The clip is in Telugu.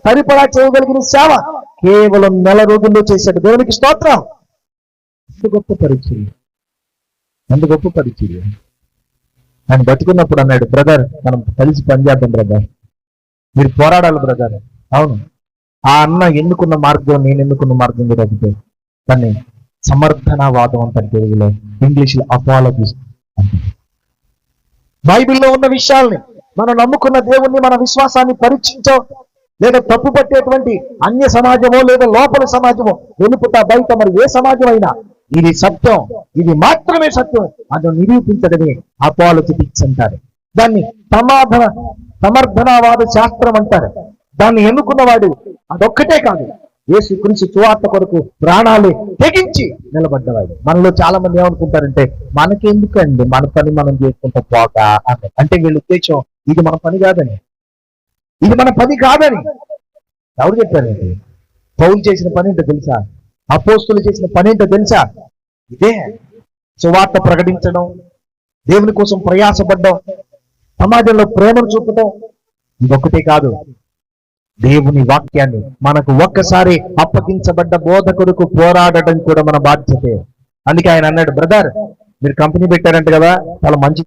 సరిపడా చేయగలిగిన సేవ కేవలం 1 రోజుల్లో చేశాడు. దేవునికి స్తోత్రం. ఎంత గొప్ప పరిచర్య, ఎంత గొప్ప పరిచర్య. ఆయన బతుకున్నప్పుడు అన్నాడు, బ్రదర్ మనం కలిసి పనిచేద్దాం బ్రదర్, మీరు పోరాడాలి బ్రదర్. అవును, ఆ అన్న ఎన్నుకున్న మార్గం నేను ఎన్నుకున్న మార్గం కూడా ఒకటే. కానీ సమర్థనావాదం అంటారు తెలుగులో, ఇంగ్లీష్లో అపాలజీస్. బైబిల్లో ఉన్న విషయాల్ని, మనం నమ్ముకున్న దేవుణ్ణి, మన విశ్వాసాన్ని పరీక్షించో లేదా తప్పు పట్టేటువంటి అన్య సమాజమో లేదా లోపల సమాజమో, వెలుపుట బయట మరి ఏ సమాజం అయినా ఇది సత్యం, ఇది మాత్రమే సత్యం అది నిరూపించడమే అపాలజెటిక్స్ అంటారు. దాన్ని సమర్థనావాద శాస్త్రం అంటారు. దాన్ని ఎన్నుకున్నవాడు అదొక్కటే కాదు, యేసుక్రీస్తు సువార్త కొరకు ప్రాణాలు తెగించి నిలబడ్డవాడు. మనలో చాలా మంది ఏమనుకుంటారంటే, మనకెందుకండి, మన పని మనం చేసుకుంటా పోగా అంటే వీళ్ళ ఉద్దేశం ఇది మన పని కాదని, ఇది మన పని కాదని. ఎవరు చెప్పారండి? పౌలు చేసిన పని ఏంటో తెలుసా? అపోస్తులు చేసిన పని ఏంటో తెలుసా? ఇదే సువార్త ప్రకటించడం, దేవుని కోసం ప్రయాసపడ్డం, సమాజంలో ప్రేమను చూపడం. ఇదొక్కటే కాదు, దేవుని వాక్యాన్ని మనకు ఒక్కసారి అప్పగించబడ్డ బోధకుడుకు పోరాడటం కూడా మన బాధ్యతే. అందుకే ఆయన అన్నాడు, బ్రదర్ మీరు కంపెనీ పెట్టారంట కదా, చాలా మంచి